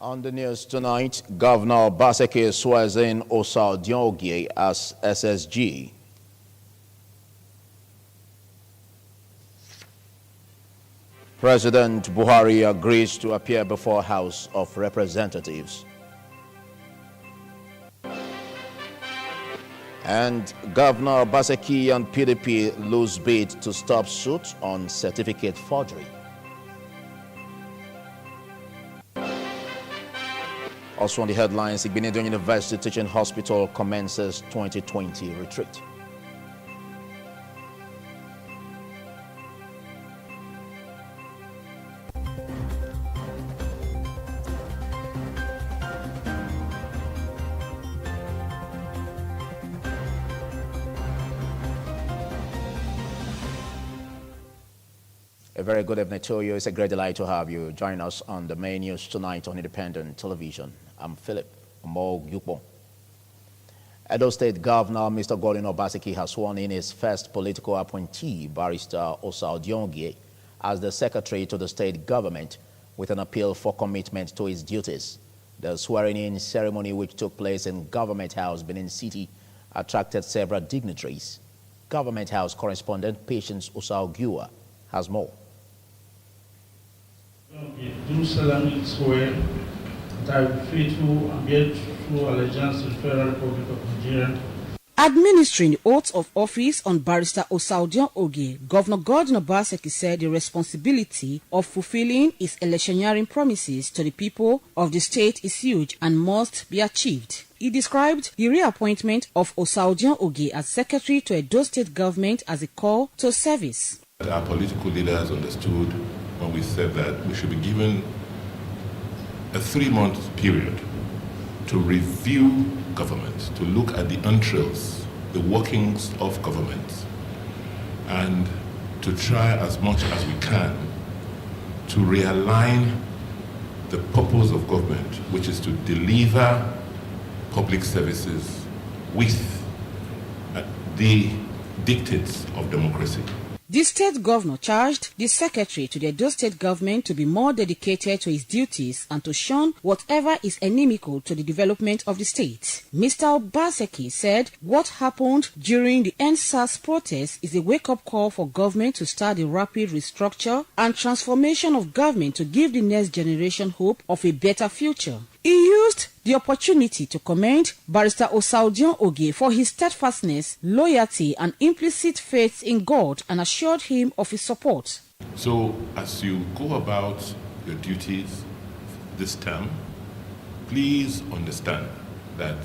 On the news tonight, Governor Baseke swears in Osal Diongie as SSG. President Buhari agrees to appear before House of Representatives. And Governor Baseke and PDP lose bid to stop suit on certificate forgery. Also on the headlines, the Benin University Teaching Hospital commences 2020 retreat. A very good evening to you. It's a great delight to have you join us on the main news tonight on Independent Television. I'm Philip Omogyukbo. Edo State Governor Mr. Godwin Obaseki has sworn in his first political appointee, Barrister Osal Diongie, as the secretary to the state government with an appeal for commitment to his duties. The swearing-in ceremony, which took place in Government House, Benin City, attracted several dignitaries. Government House correspondent Patience Osal has more. Do solemnly swear that I will be faithful and bear true allegiance to the Federal Republic of Nigeria. Administering the oath of office on Barrister Osal Diongie, Governor Godwin Obaseki said the responsibility of fulfilling his electioneering promises to the people of the state is huge and must be achieved. He described the reappointment of Osal Diongie as secretary to Edo State government as a call to service. Our political leaders understood when we said that we should be given a 3-month period to review government, to look at the entrails, the workings of government, and to try as much as we can to realign the purpose of government, which is to deliver public services with the dictates of democracy. The state governor charged the secretary to the Edo State government to be more dedicated to his duties and to shun whatever is inimical to the development of the state. Mr. Obaseki said what happened during the NSAS protest is a wake-up call for government to start the rapid restructure and transformation of government to give the next generation hope of a better future. He used the opportunity to commend Barrister Osal Diongie for his steadfastness, loyalty, and implicit faith in God and assured him of his support. So, as you go about your duties this term, please understand that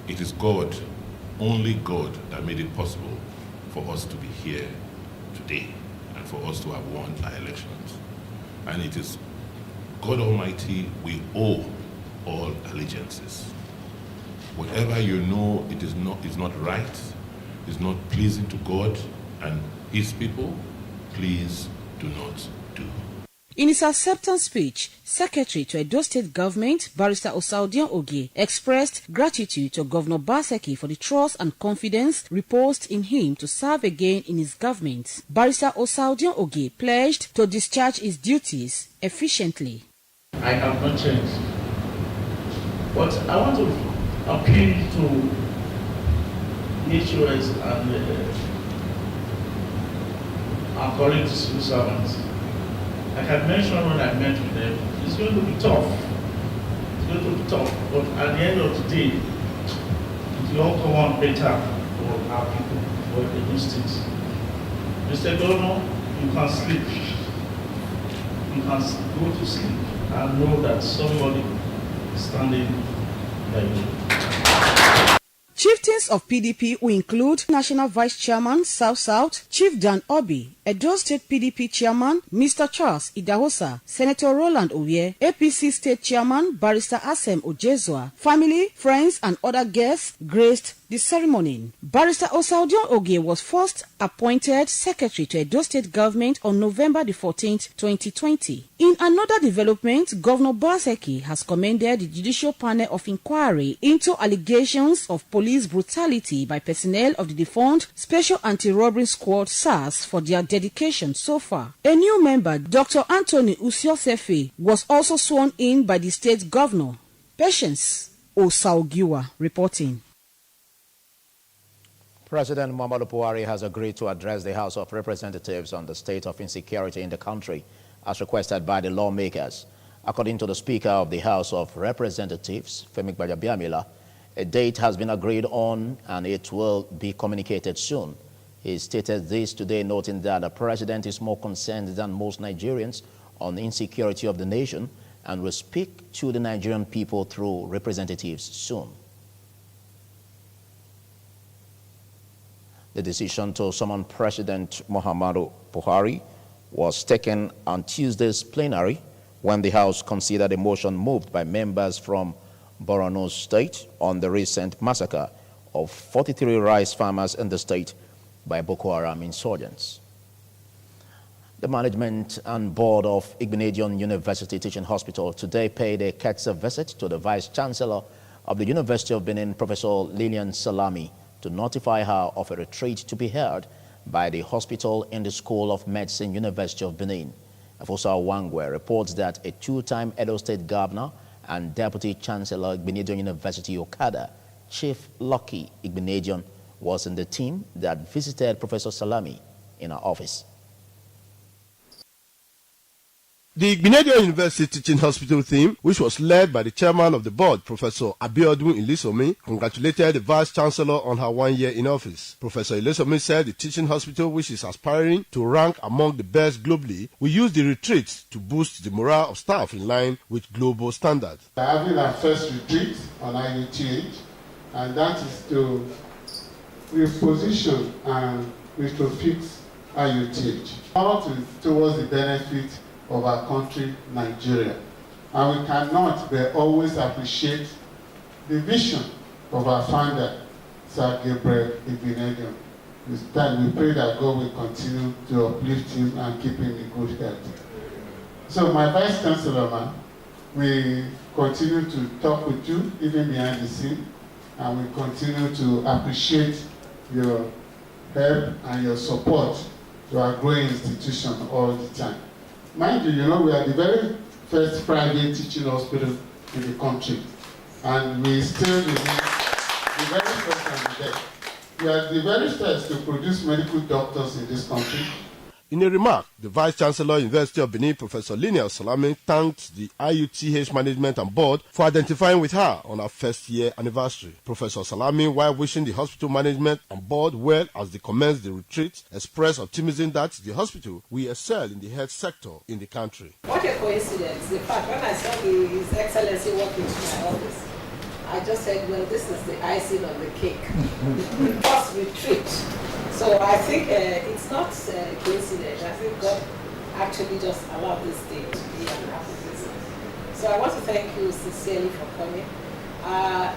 it is God, only God, that made it possible for us to be here today and for us to have won our elections. And it is God Almighty we owe all allegiances. Whatever you know it is not right, is not pleasing to God and his people, please do not do. In his acceptance speech, Secretary to Edo State Government, Barrister Osal Diongie, expressed gratitude to Governor Baseki for the trust and confidence reposed in him to serve again in his government. Barrister Osal Diongie pledged to discharge his duties efficiently. I have not changed. But I want to appeal to HOS and our colleagues, civil servants. Like I mentioned when I met with them, it's going to be tough. It's going to be tough. But at the end of the day, it will all come out better for our people, for the Edo. Mr. Governor, you can sleep. You can go to sleep and know that somebody is standing by you. Chieftains of PDP will include National Vice Chairman South, Chief Dan Obi, Edo State PDP Chairman Mr. Charles Idahosa, Senator Roland Oye, APC State Chairman Barrister Asem Ojezwa. Family, friends and other guests graced the ceremony. Barrister Osal Diongie was first appointed Secretary to Edo State Government on November the 14th, 2020. In another development, Governor Baseki has commended the Judicial Panel of Inquiry into allegations of police police brutality by personnel of the defunct Special Anti-Robbery Squad SARS for their dedication so far. A new member, Dr. Anthony Usiosefe, was also sworn in by the state governor. Patience Osaugiwa reporting. President Muhammadu Buhari has agreed to address the House of Representatives on the state of insecurity in the country as requested by the lawmakers. According to the Speaker of the House of Representatives, Femi Gbajabiamila, a date has been agreed on and it will be communicated soon. He stated this today, noting that the President is more concerned than most Nigerians on the insecurity of the nation and will speak to the Nigerian people through representatives soon. The decision to summon President Muhammadu Buhari was taken on Tuesday's plenary when the House considered a motion moved by members from Edo State on the recent massacre of 43 rice farmers in the state by Boko Haram insurgents. The management and board of Igbinedion University Teaching Hospital today paid a courtesy visit to the Vice-Chancellor of the University of Benin, Professor Lilian Salami, to notify her of a retreat to be held by the hospital in the School of Medicine, University of Benin. Afosa Wangwe reports that a two-time Edo State governor and Deputy Chancellor Igbinedion University Okada, Chief Lucky Igbinedion, was in the team that visited Professor Salami in her office. The Igbinedion University Teaching Hospital team, which was led by the chairman of the board, Professor Abiodun Ilisomi, congratulated the Vice-Chancellor on her 1 year in office. Professor Ilisomi said the teaching hospital, which is aspiring to rank among the best globally, will use the retreat to boost the morale of staff in line with global standards. We are having our first retreat on IUTH, and that is to reposition and retrofit IUTH towards the benefit of our country, Nigeria. And we cannot but always appreciate the vision of our founder, Sir Gabriel Igbinedion. With that, we pray that God will continue to uplift him and keep him in good health. So my Vice Chancellor, man, we continue to talk with you, even behind the scene, and we continue to appreciate your help and your support to our growing institution all the time. Mind you, we are the very first private teaching hospital in the country, and we still remain the very first and the best. We are the very first to produce medical doctors in this country. In a remark, the Vice-Chancellor, University of Benin, Professor Lilian Salami, thanked the IUTH management and board for identifying with her on her first year anniversary. Professor Salami, while wishing the hospital management and board well as they commence the retreat, expressed optimism that the hospital will excel in the health sector in the country. What a coincidence. In fact, when I saw His Excellency walk into my office, I just said, well, this is the icing on the cake. The first retreat. So I think it's not a coincidence. I think God actually just allowed this day to be an application. So I want to thank you sincerely for coming. I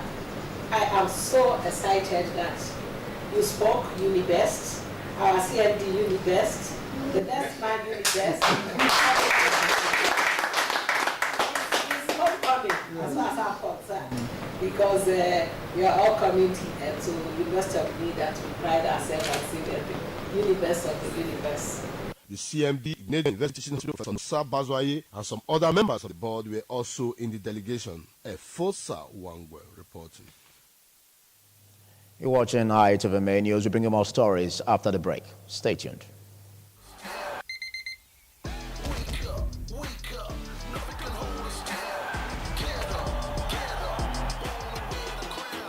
am so excited that you spoke UniBest, our CMD UniBest, the best man UniBest. It's homecoming as far as our thoughts are. Because we are all coming to the University of Benin that we pride ourselves as saying the universe of the universe. The CMB, Igbinedion University Hospital, Professor Musa Bazwaye, and some other members of the board were also in the delegation. Efosa Wangwe reporting. You're watching ITV News. We bring you more stories after the break. Stay tuned.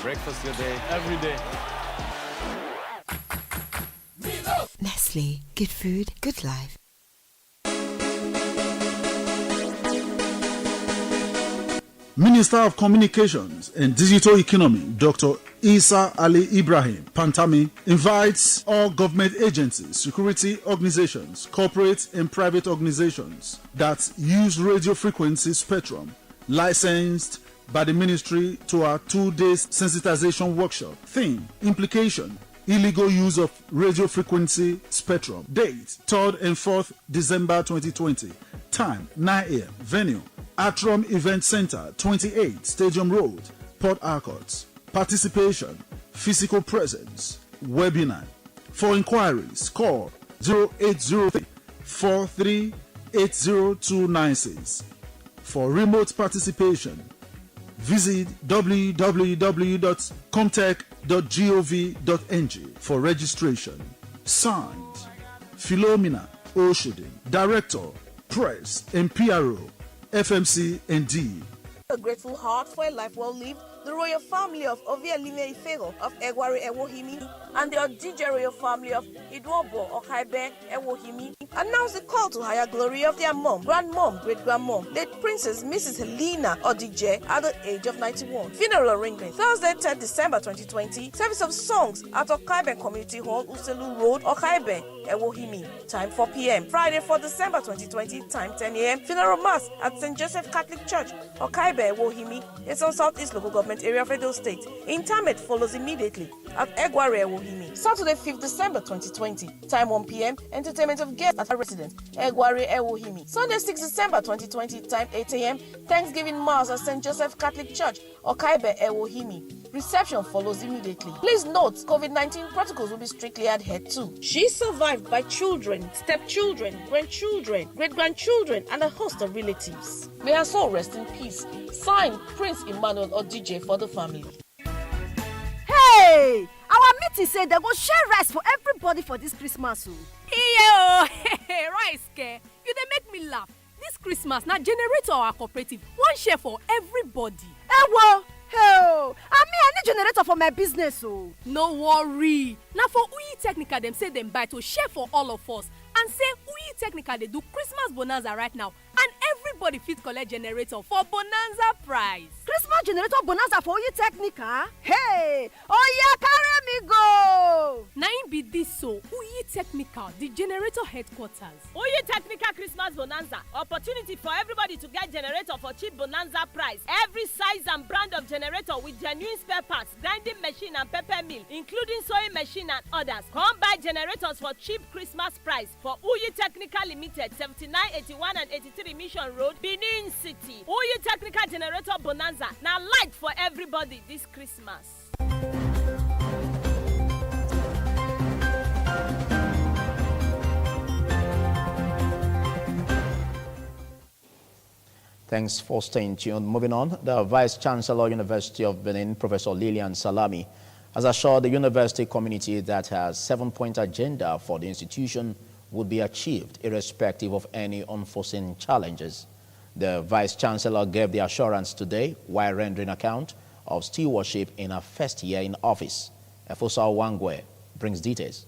Breakfast your day, every day. Nestle, good food, good life. Minister of Communications and Digital Economy, Dr. Isa Ali Ibrahim Pantami, invites all government agencies, security organizations, corporate and private organizations that use radio frequency spectrum licensed by the ministry to our 2-day sensitization workshop. Theme: Implication, illegal use of radio frequency spectrum. Date: 3rd and 4th December 2020. Time: 9 a.m. Venue: Atrum Event Center, 28 Stadium Road, Port Harcourt. Participation: physical presence, webinar. For inquiries, call 0803-4380-296. For remote participation, visit www.comtech.gov.ng for registration. Signed, Philomena Oshodi, Director, Press and PRO, FMC ND. A grateful heart for a life well lived, the royal family of Ovielime Ifego of Egwari Ewohimi and the Odije royal family of Idwobo Okaibe Ewohimi announced the call to higher glory of their mom, grandmom, great-grandmom, late Princess Mrs. Helena Odije at the age of 91. Funeral arrangement, Thursday, 10 December 2020, service of songs at Okaibe Community Hall, Uselu Road, Okaibe, Ewohimi, time 4 p.m. Friday, 4 December 2020, time 10 a.m. Funeral mass at St. Joseph Catholic Church, Okaibe, Ewohimi. It's on Southeast Local Government Area of Edo State. Interment follows immediately at Egwari Ewohimi. Saturday, 5th December 2020, time 1 p.m. Entertainment of guests at a residence, Egwari Ewohimi. Sunday, 6th December 2020, time 8 a.m. Thanksgiving mass at St. Joseph Catholic Church, Okaibe Ewohimi. Reception follows immediately. Please note, COVID-19 protocols will be strictly adhered to. She is survived by children, stepchildren, grandchildren, great-grandchildren, and a host of relatives. May her soul rest in peace. Signed, Prince Emmanuel Odije for the family. Hey! Our meeting said they go share rice for everybody for this Christmas. Yo, rice, ke. You dey make me laugh. This Christmas, na generator our cooperative. One share for everybody. Ewo! Hey, I need generator for my business. No worry. Now for Uyi Technica, them say them buy to share for all of us. And say Uyi Technica, they do Christmas bonanza right now. And everybody fit collect generator for bonanza price. Christmas generator bonanza for Uyi Technica? Hey! Oh yeah, carry me go! Now be this so Uyi Technica, the generator headquarters. Uyi Technica Christmas bonanza. Opportunity for everybody to get generator for cheap bonanza price. Every size and brand of generator with genuine spare parts, grinding machine and pepper mill, including sewing machine and others. Come buy generators for cheap Christmas price for Uyi Technica Limited, 79, 81 and 83 Mission Road, Benin City. Uyi Technica Generator Bonanza. Now light for everybody this Christmas. Thanks for staying tuned. Moving on, the Vice Chancellor, University of Benin, Professor Lilian Salami, has assured the university community that her 7-point agenda for the institution would be achieved irrespective of any unforeseen challenges. The Vice Chancellor gave the assurance today while rendering account of stewardship in her first year in office. Efosa Wangwe brings details.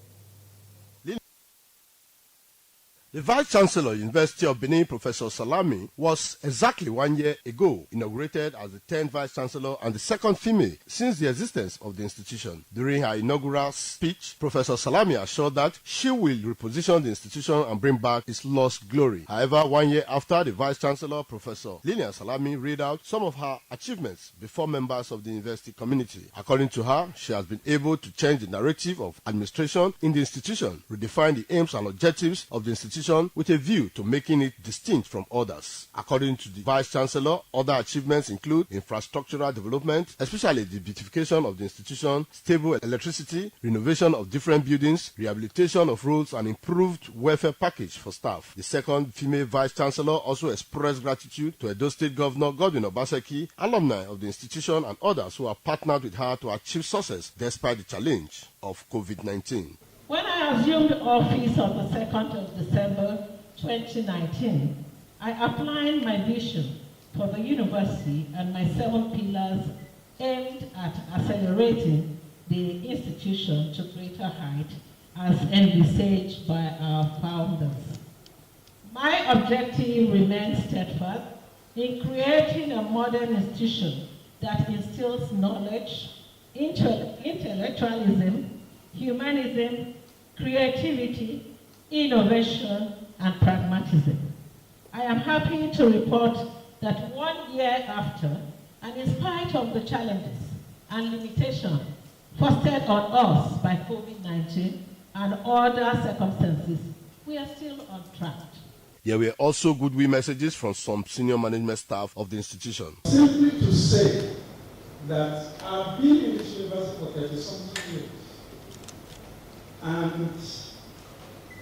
The Vice-Chancellor, University of Benin, Professor Salami, was exactly 1 year ago inaugurated as the 10th Vice-Chancellor and the second female since the existence of the institution. During her inaugural speech, Professor Salami assured that she will reposition the institution and bring back its lost glory. However, 1 year after the Vice-Chancellor, Professor Lilian Salami read out some of her achievements before members of the university community. According to her, she has been able to change the narrative of administration in the institution, redefine the aims and objectives of the institution with a view to making it distinct from others. According to the Vice-Chancellor, other achievements include infrastructural development, especially the beautification of the institution, stable electricity, renovation of different buildings, rehabilitation of roads, and improved welfare package for staff. The second female Vice-Chancellor also expressed gratitude to Edo State Governor Godwin Obaseki, alumni of the institution, and others who have partnered with her to achieve success despite the challenge of COVID-19. When I assumed office on the 2nd of December 2019, I outlined my vision for the university and my 7 pillars aimed at accelerating the institution to greater height as envisaged by our founders. My objective remains steadfast in creating a modern institution that instills knowledge, intellectualism, humanism, creativity, innovation, and pragmatism. I am happy to report that 1 year after, and in spite of the challenges and limitations fostered on us by COVID-19 and other circumstances, we are still on track. There were also goodwill messages from some senior management staff of the institution. Simply to say that I've been in this university for 30-something years, and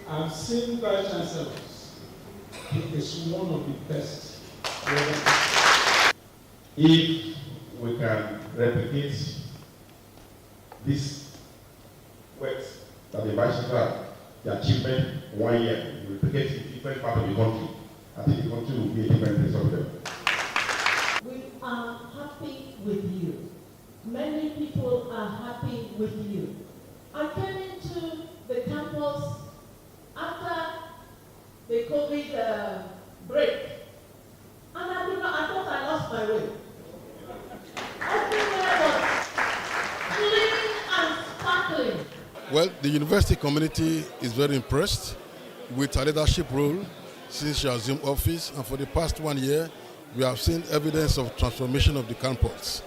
I've seen vice chancellors. It is one of the best. If we can replicate this work that the vice chancellor, the achievement 1 year, replicate it in different part of the country, I think the country will be a different place of them. We are happy with you. Many people are happy with you. I came into the campus after the COVID break, and I thought I lost my way. Everywhere was clean and sparkling. Well, the university community is very impressed with her leadership role since she assumed office, and for the past 1 year, we have seen evidence of transformation of the campus.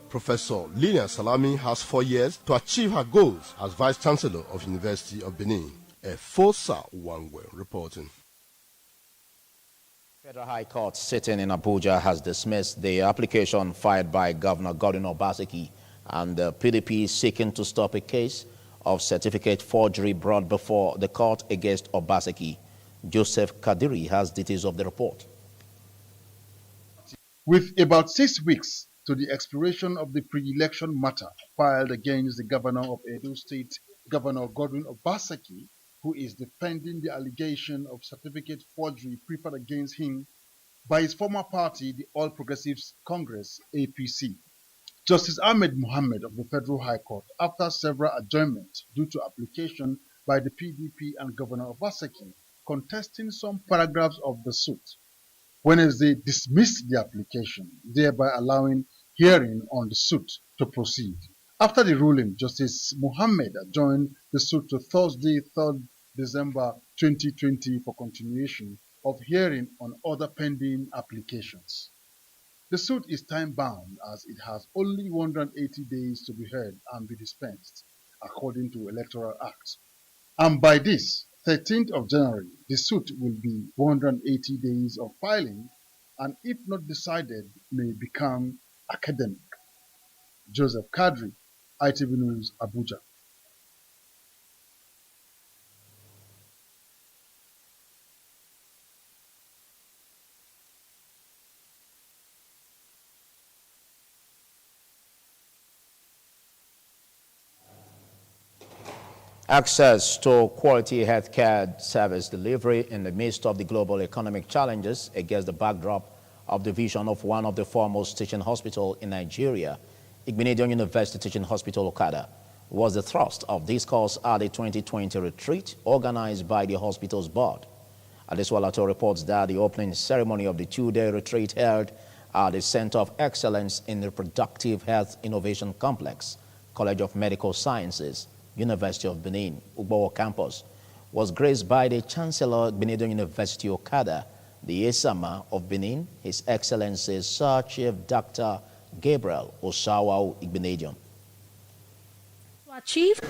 Professor Lilian Salami has 4 years to achieve her goals as Vice Chancellor of University of Benin. Fosa Wangwe reporting. Federal High Court sitting in Abuja has dismissed the application filed by Governor Godwin Obaseki and the PDP seeking to stop a case of certificate forgery brought before the court against Obaseki. Joseph Kadiri has details of the report. With about 6 weeks to the expiration of the pre-election matter filed against the governor of Edo State, Governor Godwin Obaseki, who is defending the allegation of certificate forgery preferred against him by his former party, the All Progressives Congress, APC. Justice Ahmed Mohammed of the Federal High Court, after several adjournments due to application by the PDP and Governor Obaseki, contesting some paragraphs of the suit, Wednesday dismissed the application, thereby allowing hearing on the suit to proceed. After the ruling, Justice Mohammed adjourned the suit to Thursday, 3rd December 2020 for continuation of hearing on other pending applications. The suit is time-bound as it has only 180 days to be heard and be dispensed, according to Electoral Act. And by this, 13th of January, the suit will be 180 days of filing, and if not decided, may become academic. Joseph Kadri, ITV News, Abuja. Access to quality healthcare service delivery in the midst of the global economic challenges against the backdrop of the vision of one of the foremost teaching hospitals in Nigeria, Igbinedion University Teaching Hospital Okada, was the thrust of this course at the 2020 retreat organized by the hospital's board. Adeswalato reports that the opening ceremony of the 2-day retreat held at the Center of Excellence in Reproductive Health Innovation Complex, College of Medical Sciences, University of Benin, Ugbowo campus, was graced by the Chancellor Igbinedion University Okada, the Esama of Benin, His Excellency Sir Chief Dr. Gabriel Osawao Igbinedion. To achieve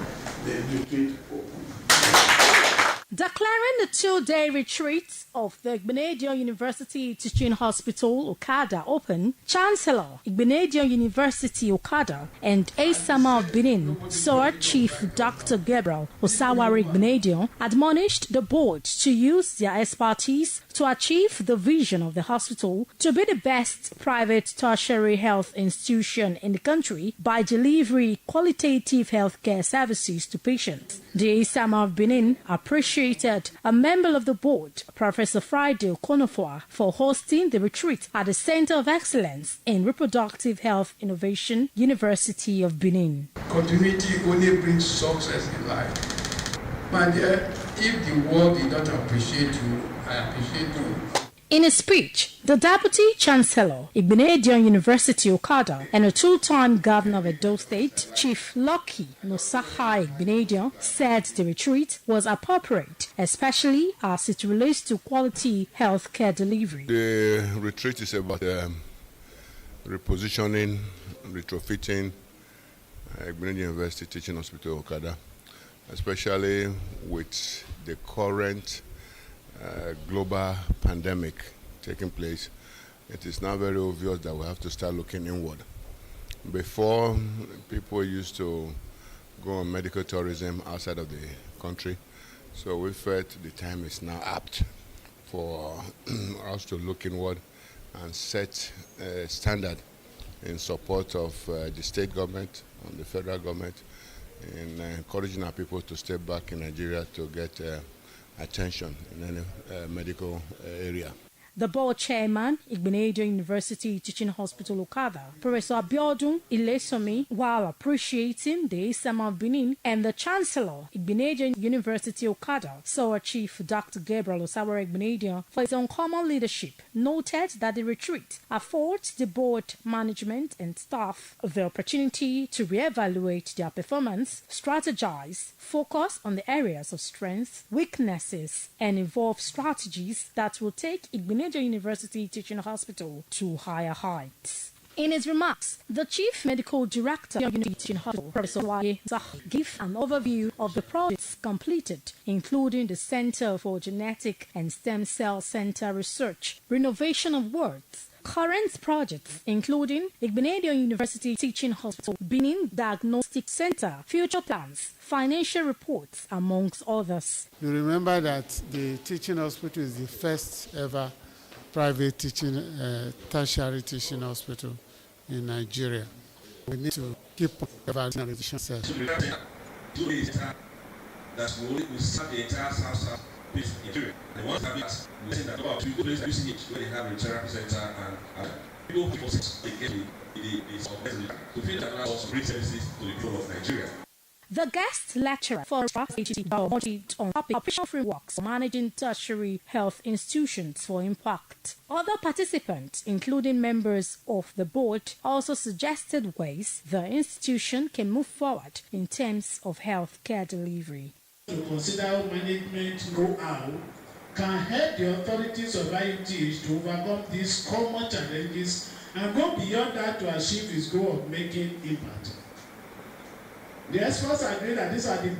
declaring the 2-day retreat of the Igbinedion University Teaching Hospital Okada open, Chancellor Igbinedion University Okada and Esama of Benin, Sir Chief Dr. Gabriel Osawari Igbinedion, admonished the board to use their expertise to achieve the vision of the hospital to be the best private tertiary health institution in the country by delivering qualitative healthcare services to patients. The Esama of Benin appreciated a member of the board, Professor Friday Okonofoa, for hosting the retreat at the Center of Excellence in Reproductive Health Innovation, University of Benin. Continuity only brings success in life. My dear, if the world did not appreciate you, I appreciate you. In a speech, the Deputy Chancellor, Igbinedion University Okada, and a 2-time Governor of Edo State, Chief Lucky Nosaha Igbinedion, said the retreat was appropriate, especially as it relates to quality healthcare delivery. The retreat is about repositioning, retrofitting Igbinedion University Teaching Hospital Okada, especially with the current global pandemic taking place. It is now very obvious that we have to start looking inward. Before, people used to go on medical tourism outside of the country. So we felt the time is now apt for us to look inward and set a standard in support of the state government and the federal government in encouraging our people to stay back in Nigeria to get attention in any medical area. The board chairman, Igbenedion University Teaching Hospital Okada, Professor Abiodun Ilesomi, while appreciating the Islam of Benin, and the Chancellor, Igbenedion University Okada, SOA Chief Dr. Gabriel Osawara Igbenedion, for his uncommon leadership, noted that the retreat affords the board management and staff the opportunity to re-evaluate their performance, strategize, focus on the areas of strength, weaknesses, and evolve strategies that will take Igbenedion University Teaching Hospital to higher heights. In his remarks, the Chief Medical Director of University Teaching Hospital, Professor Waye Zah, gave an overview of the projects completed, including the Center for Genetic and Stem Cell Center Research, renovation of wards, current projects including Igbenedion University Teaching Hospital, Benin Diagnostic Center, future plans, financial reports, amongst others. You remember that the teaching hospital is the first ever private teaching, tertiary teaching hospital in Nigeria. We need to keep evaluating revision cells. That we start the entire South Nigeria. The ones that we say that about 2 places using it where they have a therapy center and people they get the feel that also bring services to the people of Nigeria. The guest lecturer for on operational frameworks for managing tertiary health institutions for impact. Other participants, including members of the board, also suggested ways the institution can move forward in terms of health care delivery. To consider how management know-how can help the authorities of IUTH to overcome these common challenges and go beyond that to achieve its goal of making impact. The experts agree that these are the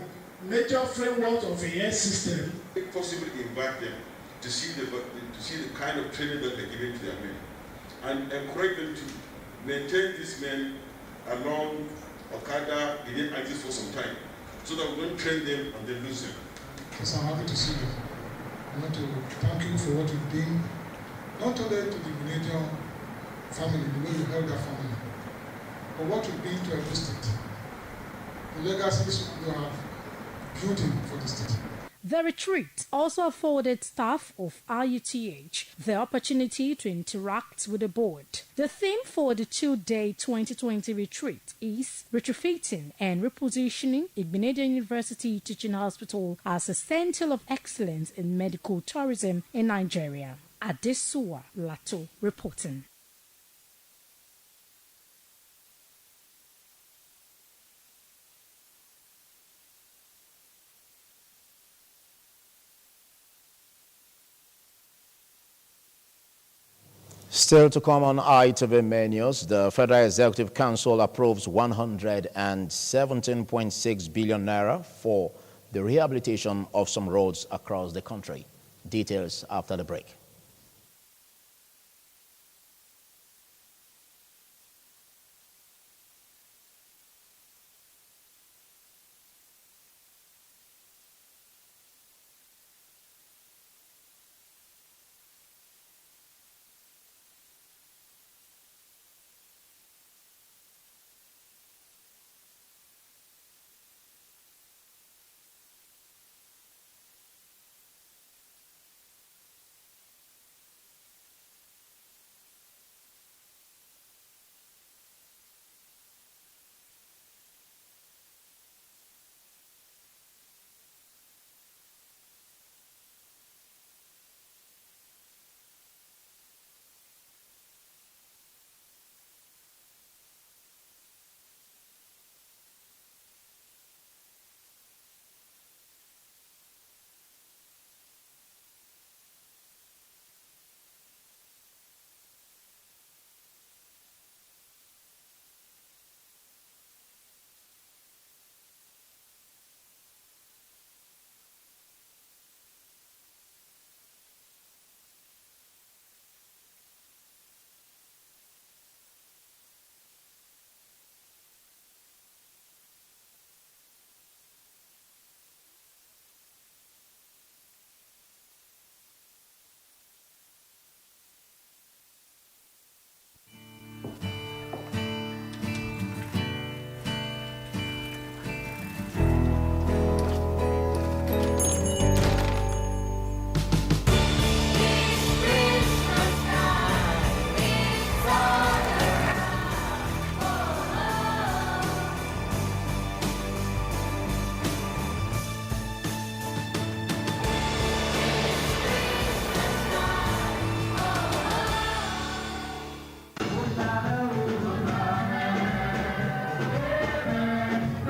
major frameworks of a health system. If possible, invite them to see the kind of training that they're giving to their men, and encourage them to maintain these men along Okada Benin axis for some time, so that we don't train them and then lose them. Yes, I'm happy to see you. I want to thank you for what you've been, not only to the Igbenedion family, the way you held that family, but what you've been to Edo State. The legacies you are building for the state. The retreat also afforded staff of IUTH the opportunity to interact with the board. The theme for the 2-day 2020 retreat is retrofitting and repositioning Igbenedion University Teaching Hospital as a center of excellence in medical tourism in Nigeria. Adesuwa Lato reporting. Still to come on ITV menus, the Federal Executive Council approves 117.6 billion naira for the rehabilitation of some roads across the country. Details after the break.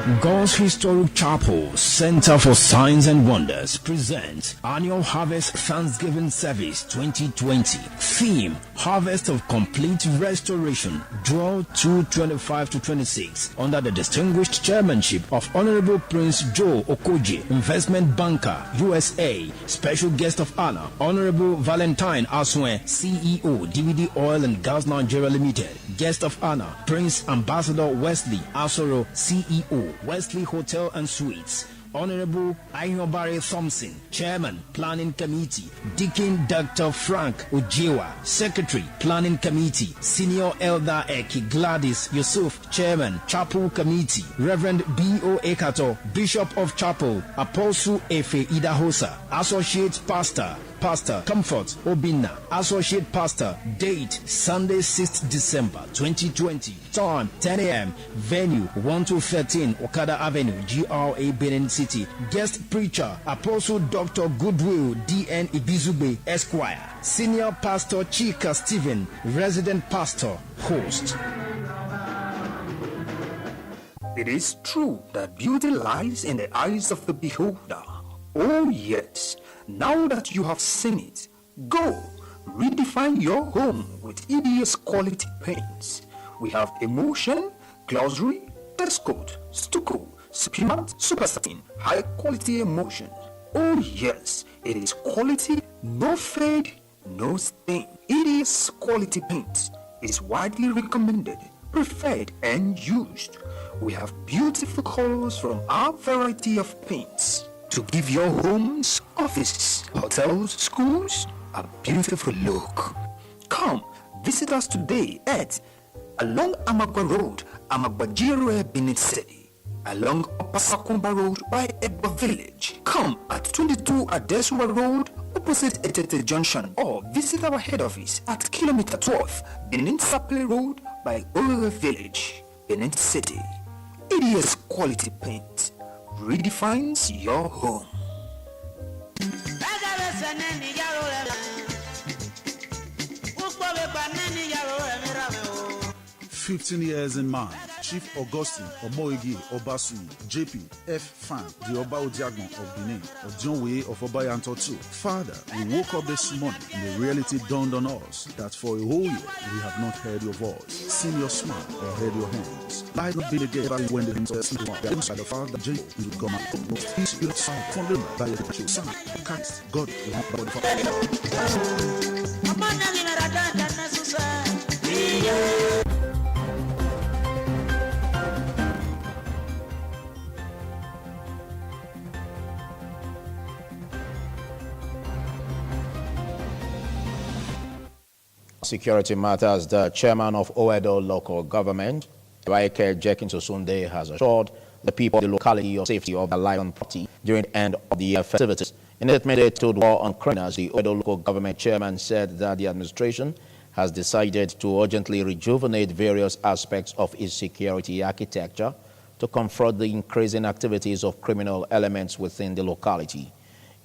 God's Historic Chapel Center for Signs and Wonders presents Annual Harvest Thanksgiving Service 2020. Theme: Harvest of Complete Restoration. Draw 2/25-26 under the distinguished chairmanship of Honorable Prince Joe Okoje, Investment Banker, USA. Special guest of honor, Honorable Valentine Aswe, CEO, DVD Oil and Gas Nigeria Limited. Guest of honor, Prince Ambassador Wesley Asoro, CEO, Wesley Hotel and Suites. Honorable Ayobare Thompson, Chairman, Planning Committee. Deacon Dr. Frank Ojewa, Secretary, Planning Committee. Senior Elder Eki Gladys Yusuf, Chairman, Chapel Committee. Reverend B.O. Ekato, Bishop of Chapel. Apostle Efe Idahosa, Associate Pastor. Pastor Comfort Obina, Associate Pastor. Date Sunday 6th December 2020. Time 10 a.m. Venue 1213 Okada Avenue, GRA, Benin City. Guest preacher Apostle Dr. Goodwill D.N. Ibizube Esquire. Senior Pastor Chika Stephen, Resident Pastor. Host. It is true that beauty lies in the eyes of the beholder. Oh yes. Now that you have seen it, go redefine your home with EDS quality paints. We have emulsion, glossary, test coat, stucco, spearmint, super satin, high quality emulsion. Oh yes, it is quality, no fade, no stain. EDS quality paint is widely recommended, preferred and used. We have beautiful colors from our variety of paints to give your homes, offices, hotels, schools a beautiful look. Come visit us today at along Amagba Road, Amagba GRA, Benin City, along Upper Sakumba Road by Ebba Village. Come at 22 Adesua Road, opposite Etete Junction, or visit our head office at Kilometer 12, Benin Saple Road by Ore Village, Benin City. EDS quality paint redefines your home. 15 years in mind, Chief Augustine Omoigi Obasui, JP F. Fan, the Oba Odiagbon of Benin, of John Way of Obayanto too. Father, we woke up this morning and the reality dawned on us that for a whole year we have not heard your voice, seen your smile, or heard your hands. Light not been again when the hands of the inside of Father J. You would come out of most his spirit sound from them by the true son, Christ, God, will not body for Security matters. The chairman of Oedo local government, Evaike Jenkins Osunde, has assured the people of the locality of safety of their lion property during the end of the year festivities. In a statement to war on criminals, the Oedo local government chairman said that the administration has decided to urgently rejuvenate various aspects of its security architecture to confront the increasing activities of criminal elements within the locality.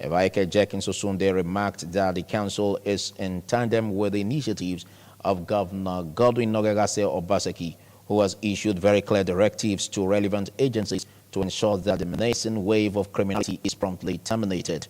Evaike Jenkins Osunde remarked that the council is in tandem with the initiatives of Governor Godwin Nogagase Obaseki, who has issued very clear directives to relevant agencies to ensure that the menacing wave of criminality is promptly terminated.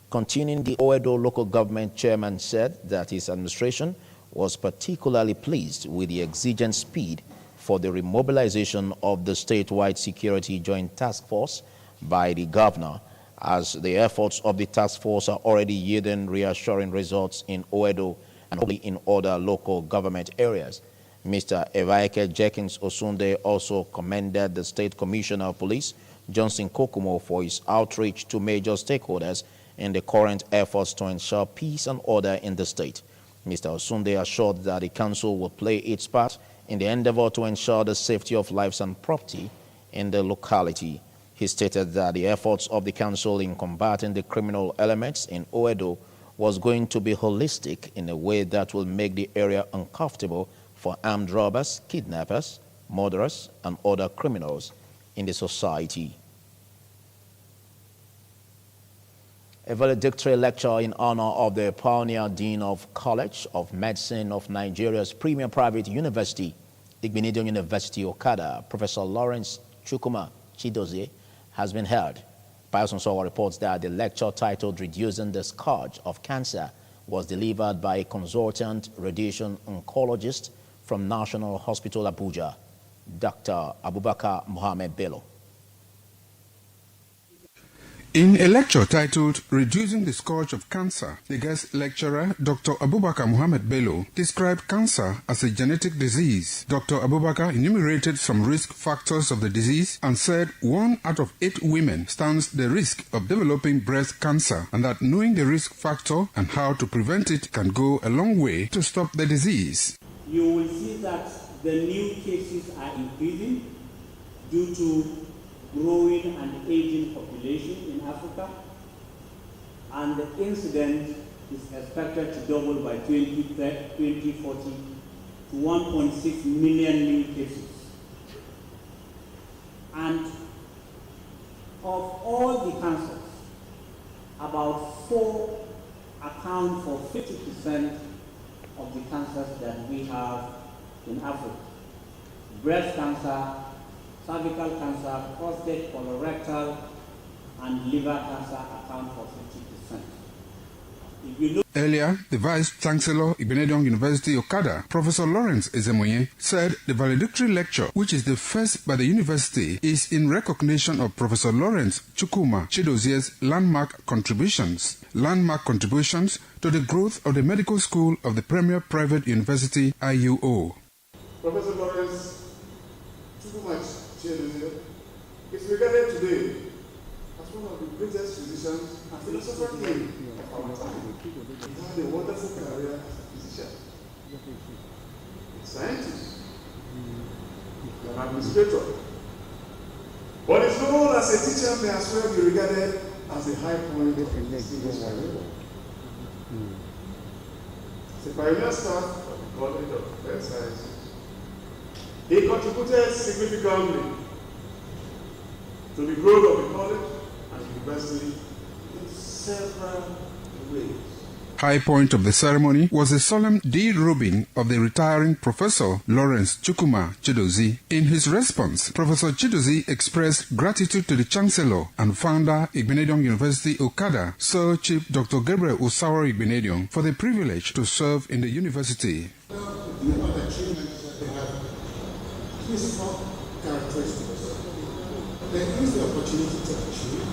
Continuing, the Oedo local government chairman said that his administration was particularly pleased with the exigent speed for the remobilization of the statewide security joint task force by the governor, as the efforts of the task force are already yielding reassuring results in Oedo and in other local government areas. Mr. Evaike Jenkins Osunde also commended the State Commissioner of Police, Johnson Kokumo, for his outreach to major stakeholders in the current efforts to ensure peace and order in the state. Mr. Osunde assured that the council will play its part in the endeavor to ensure the safety of lives and property in the locality. He stated that the efforts of the council in combating the criminal elements in Oedo was going to be holistic in a way that will make the area uncomfortable for armed robbers, kidnappers, murderers, and other criminals in the society. A valedictory lecture in honor of the pioneer dean of College of Medicine of Nigeria's premier private university, Igbinedion University, Okada, Professor Lawrence Chukwuma Chidozie has been held. Pius Nsowa reports that the lecture titled Reducing the Scourge of Cancer was delivered by a consultant radiation oncologist from National Hospital Abuja, Dr. Abubakar Mohammed Bello. In a lecture titled Reducing the Scourge of Cancer, the guest lecturer, Dr. Abubakar Mohammed Bello, described cancer as a genetic disease. Dr. Abubakar enumerated some risk factors of the disease and said 1 out of 8 women stands the risk of developing breast cancer, and that knowing the risk factor and how to prevent it can go a long way to stop the disease. You will see that the new cases are increasing due to growing and aging population in Africa, and the incidence is expected to double by 2040 to 1.6 million new cases. And of all the cancers, about 4 account for 50% of the cancers that we have in Africa. Breast cancer, cervical cancer, prostate, colorectal, and liver cancer account for 50%. If you look Earlier, the Vice Chancellor, Ibenedion University Okada, Professor Lawrence Ezemoye, said the valedictory lecture, which is the first by the university, is in recognition of Professor Lawrence Chukwuma Chidozie's landmark contributions to the growth of the medical school of the premier private university, IUO. Professor Lawrence Chukwuma Chidozie is regarded today as one of the greatest physicians and philosophers of our time. He had a wonderful career as a physician, a scientist, an administrator. But his role as a teacher may as well be regarded as a high point of his career. As a pioneer staff of the College of Health Sciences, he contributed significantly to the growth of the college and university in several ways. High point of the ceremony was a solemn de-robing of the retiring Professor Lawrence Chukwuma Chidozie. In his response, Professor Chidozie expressed gratitude to the Chancellor and founder Ibenedion University Okada, Sir Chief Dr. Gabriel Osawa Ibenedion, for the privilege to serve in the university. Physical characteristics. There is the opportunity to achieve,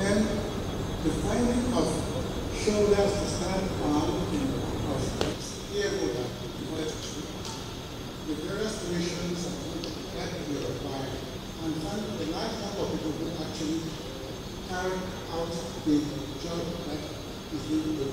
and the finding of shoulders to stand on in our steps, here with the various missions that we require, and find the lifetime of people who actually carry out the job that is being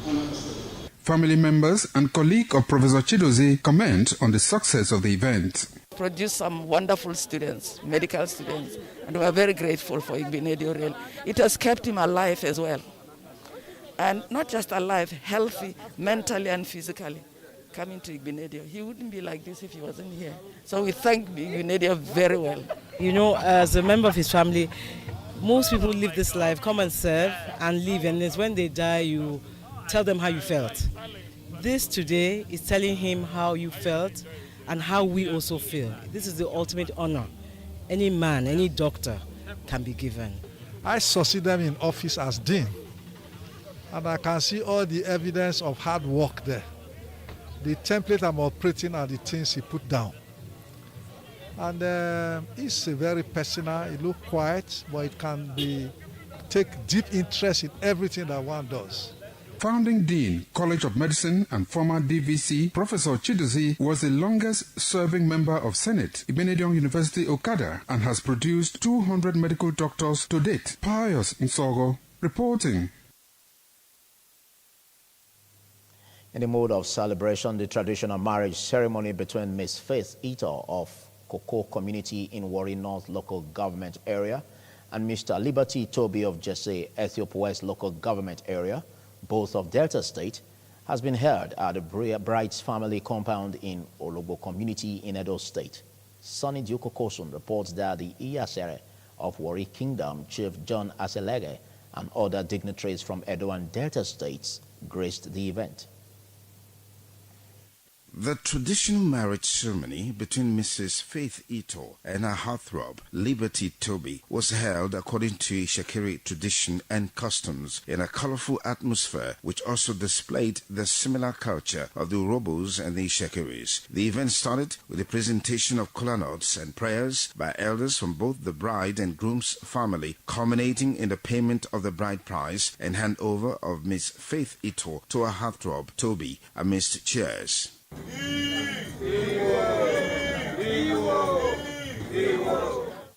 understood. Family members and colleagues of Professor Chidozie comment on the success of the event. Produced some wonderful students, medical students, and we are very grateful for Ibenedion. It has kept him alive as well. And not just alive, healthy, mentally and physically. Coming to Ibenedion, he wouldn't be like this if he wasn't here. So we thank Ibenedion very well. You know, as a member of his family, most people live this life, come and serve and live, and it's when they die you tell them how you felt. This today is telling him how you felt and how we also feel. This is the ultimate honor any man, any doctor can be given. I succeeded in office as dean, and I can see all the evidence of hard work there. The template I'm operating are the things he put down. And it's a very personal, it looks quiet, but it can take deep interest in everything that one does. Founding Dean, College of Medicine and former DVC, Professor Chidozie was the longest-serving member of Senate, Ibenedion University Okada, and has produced 200 medical doctors to date. Pius Nsogo reporting. In the mood of celebration, the traditional marriage ceremony between Miss Faith Ito of Koko community in Warri North local government area and Mr. Liberty Toby of Jesse Ethiopia West local government area, both of Delta State, has been held at the Bride's family compound in Ologbo community in Edo State. Sonny Duko-Kosun reports that the Iyasere of Warri Kingdom, Chief John Aselege, and other dignitaries from Edo and Delta States graced the event. The traditional marriage ceremony between Mrs. Faith Ito and her heartthrob, Liberty Toby, was held according to Shekiri tradition and customs in a colorful atmosphere which also displayed the similar culture of the Urobos and the Shekiris. The event started with the presentation of kola nuts and prayers by elders from both the bride and groom's family, culminating in the payment of the bride price and handover of Miss Faith Ito to her heartthrob, Toby, amidst cheers.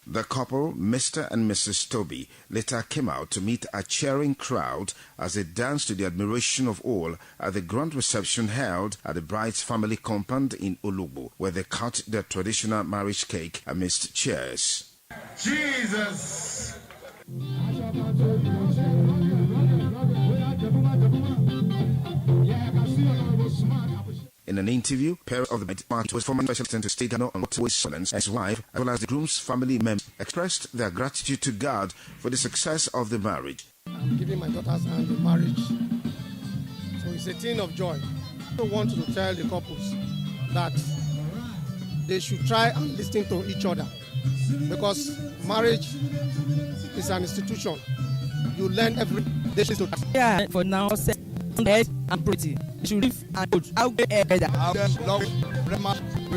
The couple, Mr. and Mrs. Toby, later came out to meet a cheering crowd as they danced to the admiration of all at the grand reception held at the bride's family compound in Olugbo, where they cut their traditional marriage cake amidst cheers. Jesus! In an interview, parents of the bride was former special assistant to State Governor on Waterways Solence and his wife, as well as the groom's family members, expressed their gratitude to God for the success of the marriage. I'm giving my daughter's hand in marriage, so it's a thing of joy. I want to tell the couples that they should try and listen to each other, because marriage is an institution. You learn every day to. Yeah, for now, head and pretty. You should live and good. I'll get better. I love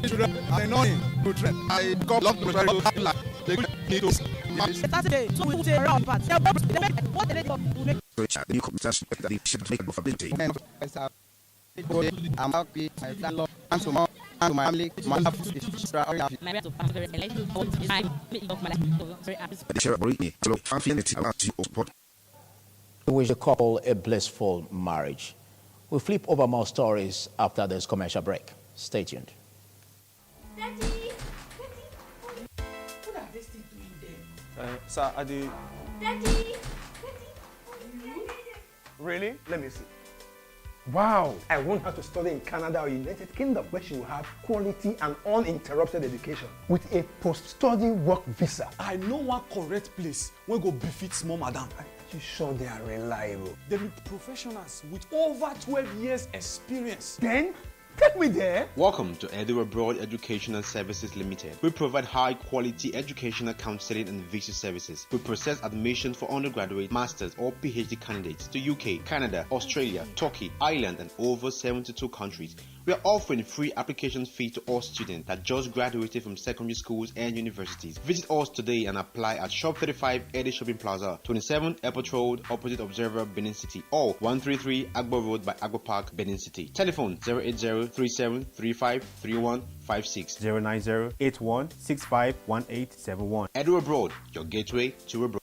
children. I know him. I love the they need to. Saturday, so we will say around part. What the The new commissioners that the ship make of ability. I'm happy. I love and to my family. My We wish the couple a blissful marriage. We'll flip over more stories after this commercial break. Stay tuned. Daddy! What are they still doing there? Sir, are they... Daddy! Really? Let me see. Wow! I want her to study in Canada or United Kingdom, where she will have quality and uninterrupted education with a post-study work visa. I know one correct place where go befit small madam. You sure they are reliable? They be professionals with over 12 years experience. Then, take me there. Welcome to Edo Abroad Educational Services Limited. We provide high-quality educational counseling and visa services. We process admission for undergraduate, master's or PhD candidates to UK, Canada, Australia, Turkey, Ireland and over 72 countries. We are offering free application fee to all students that just graduated from secondary schools and universities. Visit us today and apply at Shop 35 Eddie Shopping Plaza, 27 Airport Road, opposite Observer, Benin City, or 133 Agbo Road by Agbo Park, Benin City. Telephone 080-3735-3156, 090-8165-1871. Edo Abroad, your gateway to abroad.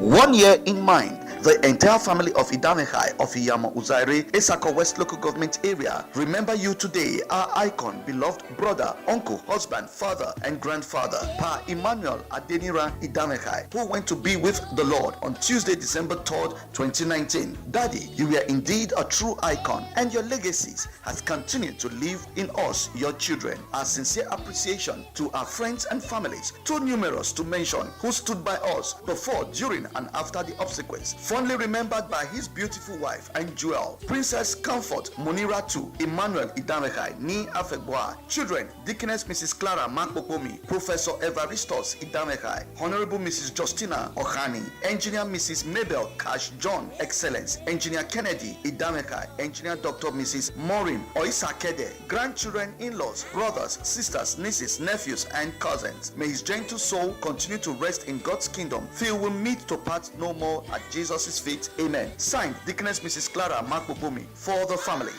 1 year in mind, the entire family of Idamehai of Iyamo Uzaire, Esako West Local Government Area, remember you today, our icon, beloved brother, uncle, husband, father, and grandfather, Pa Emmanuel Adenira Idamehai, who went to be with the Lord on Tuesday, December 3rd, 2019. Daddy, you were indeed a true icon, and your legacies has continued to live in us, your children. Our sincere appreciation to our friends and families, too numerous to mention, who stood by us before, during, and after the obsequies. Fondly remembered by his beautiful wife and jewel, Princess Comfort Munira II, Emmanuel Idamehai, Ni Afegboa. Children, Deaconess Mrs. Clara Makpopomi, Professor Evaristos Idamehai, Honorable Mrs. Justina Ohani, Engineer Mrs. Mabel Cash John Excellence, Engineer Kennedy Idamehai, Engineer Dr. Mrs. Maureen Oisakede, grandchildren, in-laws, brothers, sisters, nieces, nephews, and cousins. May his gentle soul continue to rest in God's kingdom. Till we meet to part no more at Jesus' feet. Amen. Signed, Deaconess Mrs. Clara Makpopomi, for the family.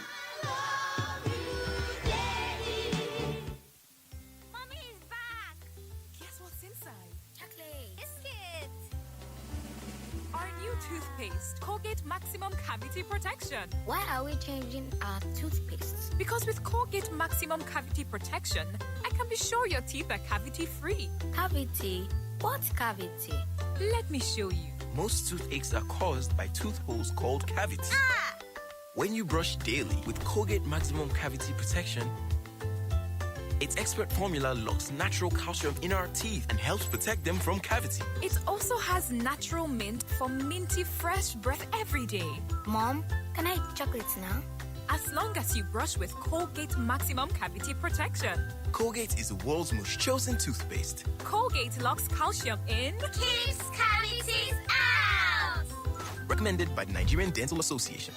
Mommy is back! Guess what's inside? Chocolate. Biscuits. Our new toothpaste, Colgate Maximum Cavity Protection. Why are we changing our toothpaste? Because with Colgate Maximum Cavity Protection, I can be sure your teeth are cavity-free. Cavity? What cavity? Let me show you. Most toothaches are caused by tooth holes called cavities. Ah! When you brush daily with Colgate Maximum Cavity Protection, its expert formula locks natural calcium in our teeth and helps protect them from cavity. It also has natural mint for minty fresh breath every day. Mom, can I eat chocolates now? as long as you brush with Colgate Maximum Cavity Protection. Colgate is the world's most chosen toothpaste. Colgate locks calcium in, keeps cavities out. Recommended by the Nigerian Dental Association.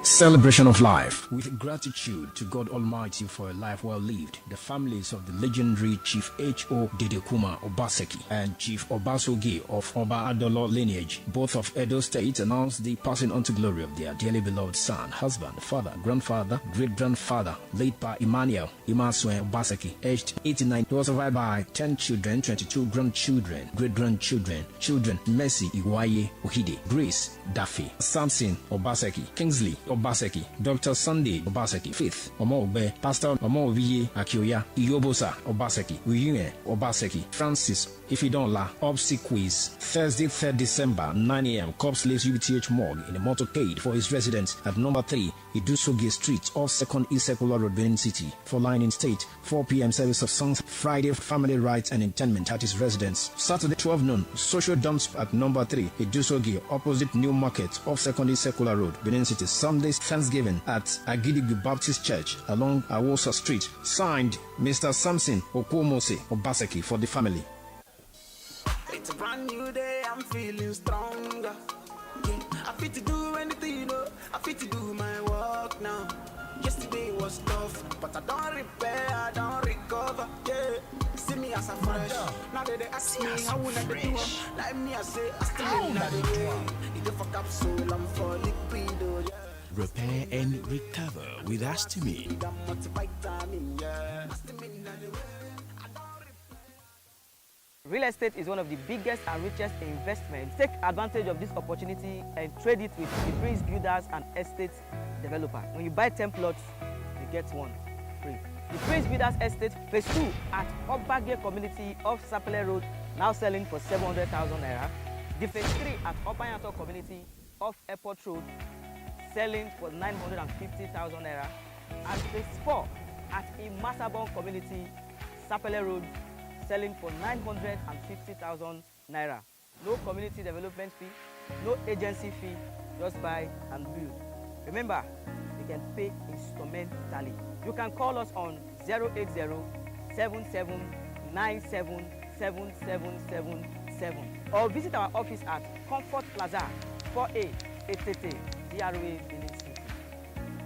Celebration of life. With gratitude to God Almighty for a life well lived, the families of the legendary Chief H.O. Dedekuma Obaseki and Chief Obasoge of Oba Adolo lineage, both of Edo State, announced the passing on to glory of their dearly beloved son, husband, father, grandfather, great-grandfather, late Pa Emmanuel Imasue Obaseki, aged 89. He was survived by 10 children, 22 grandchildren, great-grandchildren, children Mercy Iwaye Ohide, Grace Daffy, Samson Obaseki, Kingsley Obaseki, Dr. Sunday Obaseki, Faith Omobe, Pastor Omoviye Akioya, Iyobosa Obaseki, Uyune Obaseki, Francis Ifidonla, obsequies. Thursday, 3rd December, 9 a.m. Corpse leaves UBTH morgue in a motorcade for his residence at number 3, Idusoge Street, off 2nd East Circular Road, Benin City. For line in state, 4 p.m. service of songs. Friday, family rites and interment at his residence. Saturday, 12 noon, social dumps at number 3, Idusoge, opposite New Market, off 2nd East Circular Road, Benin City. Sunday, Thanksgiving at Agidigbi Baptist Church along Awosa Street. Signed, Mr. Samson Okwomose Obaseki for the family. It's a brand new day, I'm feeling stronger. Yeah, I fit to do anything, you know. I fit to do my work now. Yesterday was tough, but I don't repair, I don't recover. Yeah, see me as a fresh. Now they ask me how would I do them. Like me, I say, I still in the way. If for capsule, I'm for liquid, yeah. Repair and recover with Astamine. Real estate is one of the biggest and richest investments. Take advantage of this opportunity and trade it with the Prince Builders and Estate Developer. When you buy 10 plots, you get one free. The Prince Builders Estate Phase 2 at Obage Community off Sapele Road, now selling for 700,000 naira. The Phase 3 at Opanyato Community off Airport Road, selling for 950,000 naira. And Phase 4 at Imasabon Community, Sapele Road, selling for 950,000 naira. No community development fee, no agency fee, just buy and build. Remember, you can pay instrumentally. You can call us on 080-7797-7777 or visit our office at Comfort Plaza, 4A, 888, DRA, Benin City.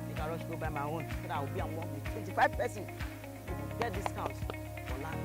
You can rush go buy my own, so that I will be on work with 25%. You will get discounts for land.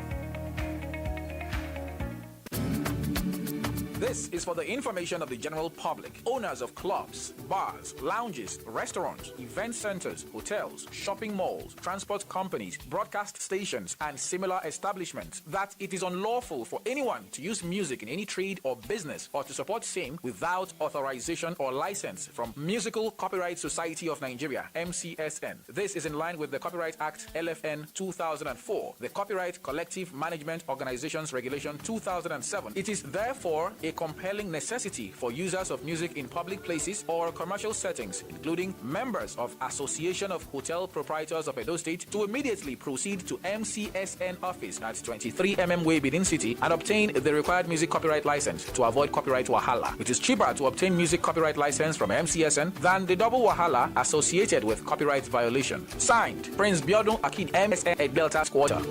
This is for the information of the general public, owners of clubs, bars, lounges, restaurants, event centers, hotels, shopping malls, transport companies, broadcast stations, and similar establishments, that it is unlawful for anyone to use music in any trade or business or to support same without authorization or license from Musical Copyright Society of Nigeria, MCSN. This is in line with the Copyright Act LFN 2004, the Copyright Collective Management Organizations Regulation 2007. It is therefore a compelling necessity for users of music in public places or commercial settings, including members of Association of Hotel Proprietors of Edo State, to immediately proceed to MCSN office at 23 MM Way, Benin City, and obtain the required music copyright license to avoid copyright wahala. It is cheaper to obtain music copyright license from MCSN than the double wahala associated with copyright violation. Signed, Prince Biodun Akid, MSN at Delta Quarter.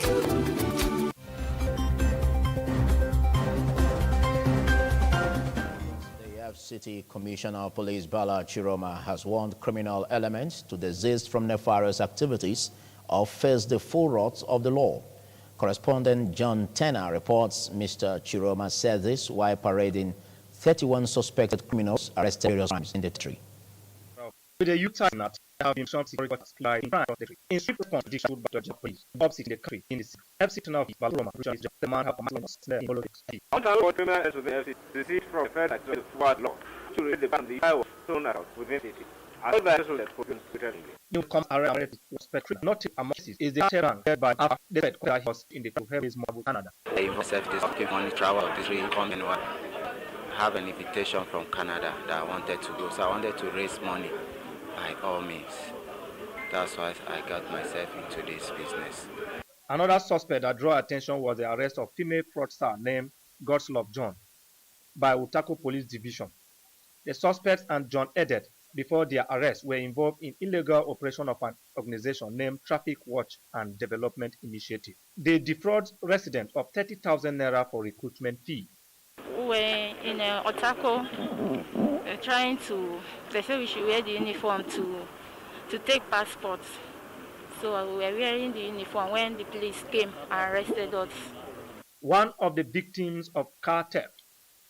City Commissioner of Police Bala Chiroma has warned criminal elements to desist from nefarious activities or face the full wrath of the law. Correspondent John Tenner reports Mr. Chiroma said this while parading 31 suspected criminals arrested various times in the country. With the youth time that have been some security supply in front of the country. In strict response to the issue by the police, Bob in the country in the city. FC to now be Balroma, which is the man have a man in politics. All the criminals with the FC desist from the federal to the forward law to read the band the fire was thrown out within the city. All the actual that put returning. You come arrested was Patrick, not among is the Terran by after the Fed was in the Heavy's Mob Canada. I myself this on the travel of this really coming one. Have an invitation from Canada that I wanted to go, so I wanted to raise money by all means. That's why I got myself into this business. Another suspect that drew attention was the arrest of female fraudster named Godslove John by Utako Police Division. The suspect and John aided before their arrest were involved in illegal operation of an organization named Traffic Watch and Development Initiative. They defraud residents of 30,000 naira for recruitment fee. We were in Otako trying to, they said we should wear the uniform to take passports. So we were wearing the uniform when the police came and arrested us. One of the victims of car theft,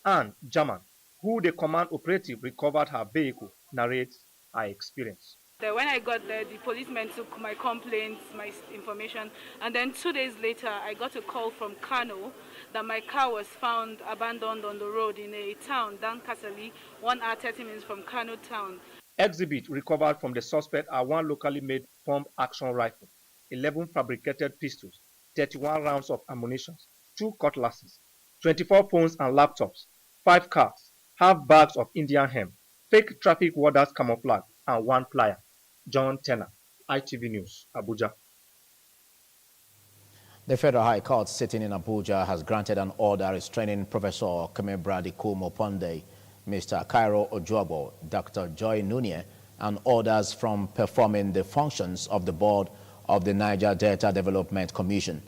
Anne German, who the command operative recovered her vehicle, narrates her experience. When I got there, the policemen took my complaints, my information, and then 2 days later, I got a call from Kano that my car was found abandoned on the road in a town, Dan Kasali, 1 hour 30 minutes from Kano town. Exhibits recovered from the suspect are 1 locally made pump-action rifle, 11 fabricated pistols, 31 rounds of ammunition, 2 cutlasses, 24 phones and laptops, 5 cars, half bags of Indian hemp, fake traffic warders camouflage, and 1 plier. John Tenner, ITV News, Abuja. The Federal High Court sitting in Abuja has granted an order restraining Professor Kemebradi Kumo Ponde, Mr. Cairo Ojobo, Dr. Joy Nunye, and others from performing the functions of the board of the Niger Delta Development Commission.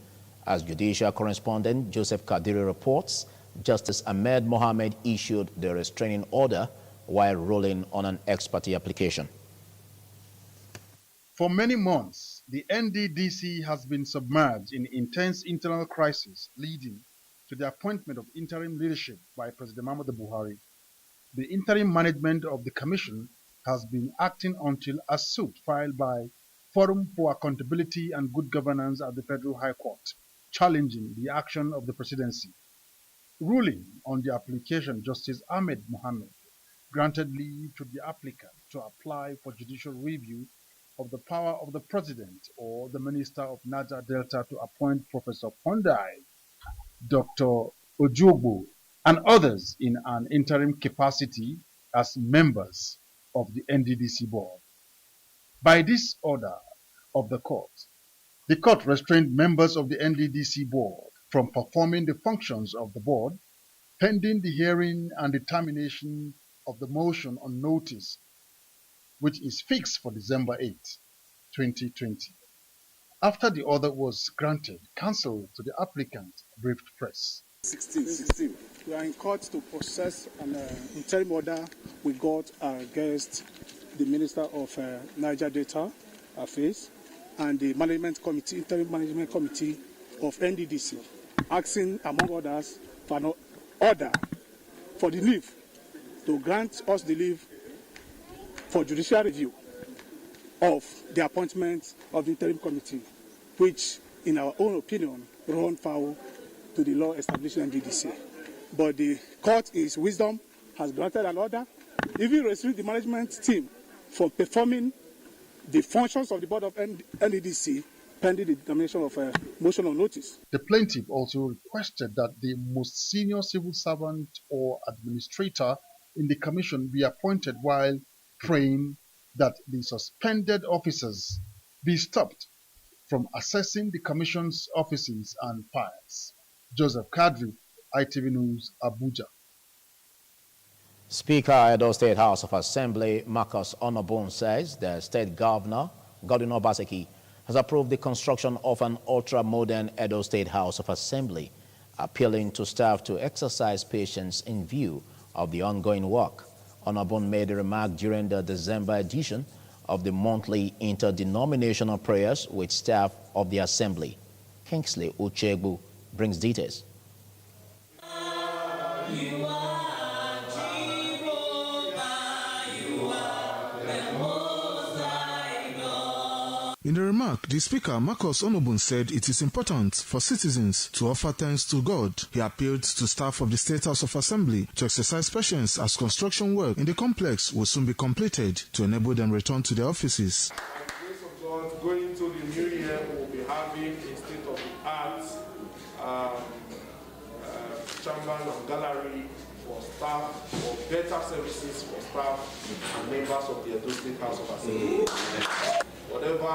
As judicial correspondent Joseph Kadiri reports, Justice Ahmed Mohammed issued the restraining order while ruling on an ex parte application. For many months, the NDDC has been submerged in intense internal crisis, leading to the appointment of interim leadership by President Muhammadu Buhari. The interim management of the commission has been acting until a suit filed by Forum for Accountability and Good Governance at the Federal High Court, challenging the action of the presidency. Ruling on the application, Justice Ahmed Mohammed granted leave to the applicant to apply for judicial review of the power of the president or the minister of Niger Delta to appoint Professor Pondai, Dr. Ojobo, and others in an interim capacity as members of the NDDC board. By this order of the court restrained members of the NDDC board from performing the functions of the board pending the hearing and determination of the motion on notice, which is fixed for December 8, 2020. After the order was granted, counsel to the applicant briefed press. 16. We are in court to process an interim order we got against the Minister of Niger Delta Affairs and the management committee, interim management committee of NDDC, asking, among others, for an order for the leave, to grant us the leave for judicial review of the appointment of the interim committee, which, in our own opinion, run foul to the law establishing NDDC. But the court, in its wisdom, has granted an order, even restricting the management team from performing the functions of the board of NDDC pending the determination of a motion on notice. The plaintiff also requested that the most senior civil servant or administrator in the commission be appointed, while praying that the suspended officers be stopped from accessing the commission's offices and files. Joseph Kadri, ITV News, Abuja. Speaker, Edo State House of Assembly, Marcus Onobun, says the state governor, Godwin Obaseki, has approved the construction of an ultra-modern Edo State House of Assembly, appealing to staff to exercise patience in view of the ongoing work. Onobun made a remark during the December edition of the monthly interdenominational prayers with staff of the Assembly. Kingsley Uchegbu brings details. In a remark, the Speaker, Marcus Onobun, said it is important for citizens to offer thanks to God. He appealed to staff of the State House of Assembly to exercise patience as construction work in the complex will soon be completed to enable them return to their offices. By the grace of God, going into the new year, we will be having a state-of-the-art chamber and gallery for staff, for better services for staff and members of the Edo State House of Assembly. Whatever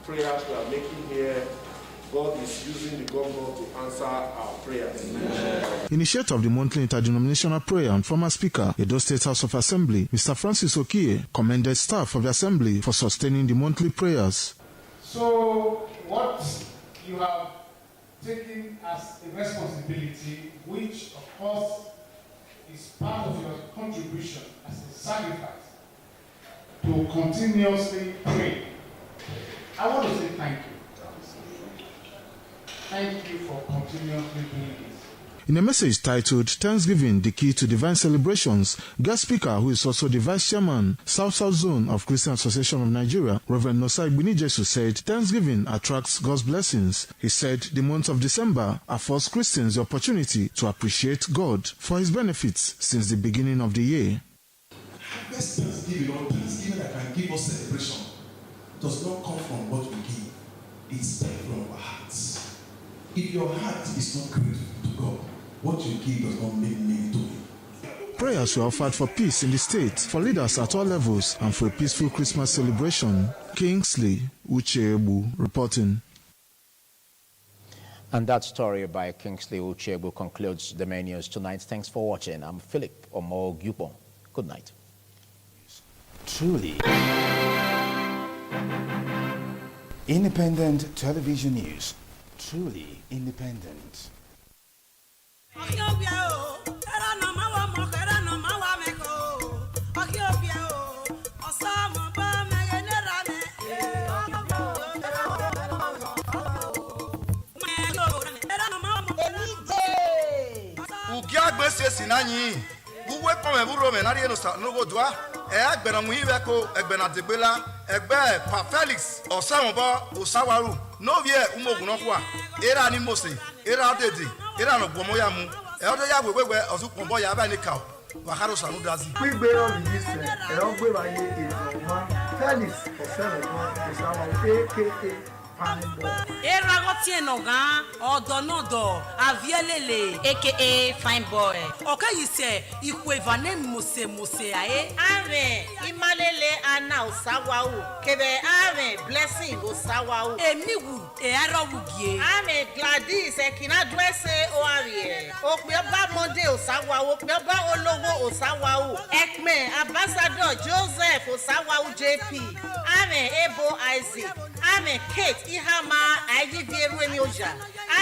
prayers we are making here God is using the governor to answer our prayers. Initiator of the monthly interdenominational prayer and former Speaker, Edo State House of Assembly, Mr. Francis Okie, commended staff of the Assembly for sustaining the monthly prayers. So, what you have taken as a responsibility, which of course is part of your contribution as a sacrifice to continuously pray. I want to say thank you. Thank you for continuously doing this. In a message titled Thanksgiving, the Key to Divine Celebrations, guest speaker, who is also the Vice Chairman, South-South Zone of Christian Association of Nigeria, Reverend Nosai Bunijesu, said Thanksgiving attracts God's blessings. He said the month of December affords Christians the opportunity to appreciate God for his benefits since the beginning of the year. Best Thanksgiving or Thanksgiving that can give us celebration does not come from what we give. It's from our hearts. If your heart is not grateful to God, what you give does not make meaning to you. Prayers were offered for peace in the state, for leaders at all levels, and for a peaceful Christmas celebration. Kingsley Uchebu reporting. And that story by Kingsley Uchebu concludes the main news tonight. Thanks for watching. I'm Philip Omo-Gyupo. Good night. Truly independent television news. Truly independent. Ugiagbe sesi nanyi uwe pome buro me nari no sa no godwa egbena mu ibe ko egbena degbela egbe pa Felix osawonbo osawaru no vie umogun no kwa era ni mose era dede era no gbomo ya mu e odo ya gwegwe osuponbo ya ba ni ka wa haro sanu dazi gbigbe on yi se e o gbe ba ye ejo Felix osawonbo osawaru aka Era gotie noga odonodo avielele aka fine boy. Okayise ikwevane mose ae ave imalele ana osawawu kebe ave blessing osawawu emiwu e arawugie ave Gladys ekina dresse oarie okpioba monde osawawu okpioba olowo osawawu ekme ambassador Joseph osawawu JP ave Ebo Isaac ave Kate Ihama Ajiviru Emioja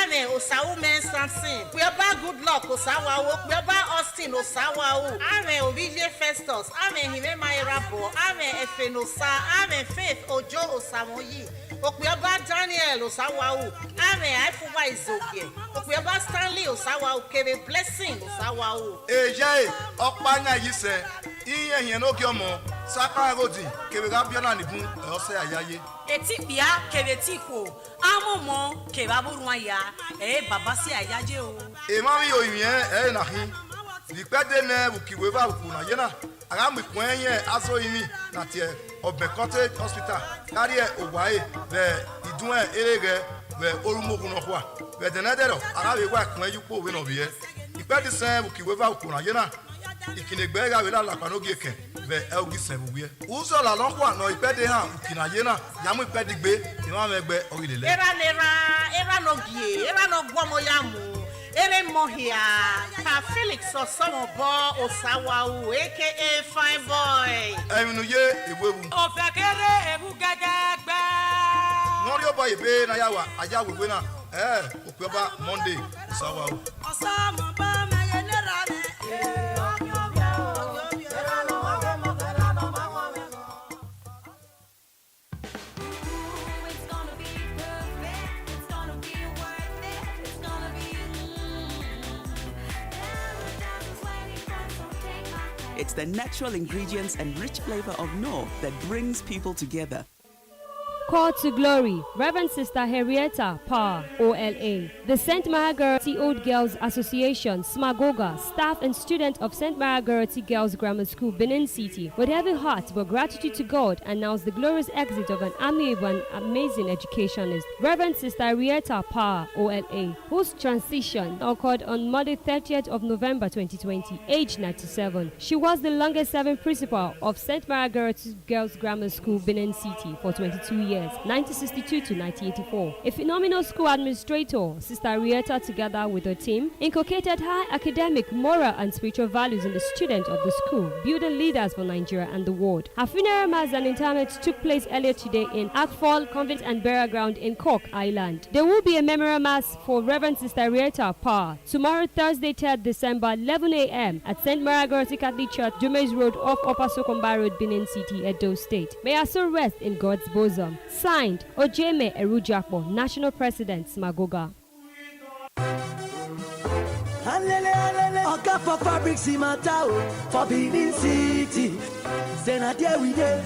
ave Osawume Samson okpioba good luck osawawu okpioba Austin osawawu ave Obije Festus ave Himema Erabo ave Efenosa ave Faith Ojo Osamoyi okpioba Daniel osawawu ave Aifuwa Izogie okpioba Stanley osawawu kebe blessing osawawu eje opanya yise iye yen no kiomo saka godi kebe ga biona nibun ose ayaye etipia kebe tiko amomo kebe aburun aya babasi ayaje o e ma mi oyin na hin dipede ne bukiwe ba ku na yena aga mi kun yen aso yimi na tie Oben Cottage Hospital carry owae be idun erege be orumogun no kwa be denedero ara we wa kun yupo we no biye ipedi sen bukiwe ba ku na yena ikinegbe ga we la panogi eken be elgi sen buye uzo la lo kwa no ipedi han ukina yena yamu ipedi gbe iwa megbe orilele era no gie era no gwomo yamu Ere mohia pa Felix Osomobo Osawawu aka fine boy eminu ye ewewu ofekere ebu gagagba nori obo ibe na yawa aja wewe na okpioba Monday Osawawu Osomobo mayenera me It's the natural ingredients and rich flavor of Knorr that brings people together. Call to Glory, Reverend Sister Henrietta Parr, OLA. The St. Margaret Old Girls Association, Smagoga, staff and students of St. Margaret Girls Grammar School, Benin City, with heavy hearts but gratitude to God, announced the glorious exit of an amiable and amazing educationist, Reverend Sister Henrietta Parr, OLA, whose transition occurred on Monday 30th of November 2020, age 97. She was the longest serving principal of St. Margaret Girls Grammar School, Benin City, for 22 years. years, 1962 to 1984. A phenomenal school administrator, Sister Rieta, together with her team, inculcated high academic, moral, and spiritual values in the students of the school, building leaders for Nigeria and the world. Her funeral mass and interment took place earlier today in Akfall Convent and Burial Ground in Cork Island. There will be a memorial mass for Reverend Sister Rieta Parr tomorrow, Thursday, 3rd December, 11 a.m. at St. Maria Gority Catholic Church, Jumes Road off Upper Sokomba Road, Benin City, Edo State. May our soul rest in God's bosom. Signed, Ojeme Erujakpo, National President, Smagoga. Oga for fabrics in Matao, for Benin City. Say na there we dey.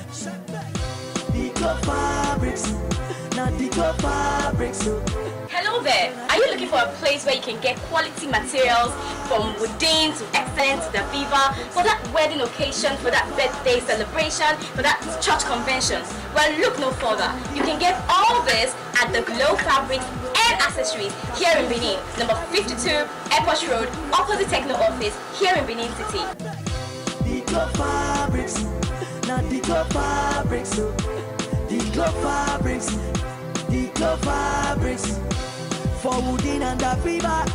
Digo fabrics, na Digo fabrics. Hello there. Are you looking for a place where you can get quality materials from wooden to excellent to the viva for that wedding occasion, for that birthday celebration, for that church convention? Well, look no further. You can get all this at the Glow Fabrics and Accessories here in Benin, number 52 Airport Road, opposite Techno Office here in Benin City. Digo fabrics, na Digo fabrics, Digo fabrics, Digo fabrics. For wooden and the fever.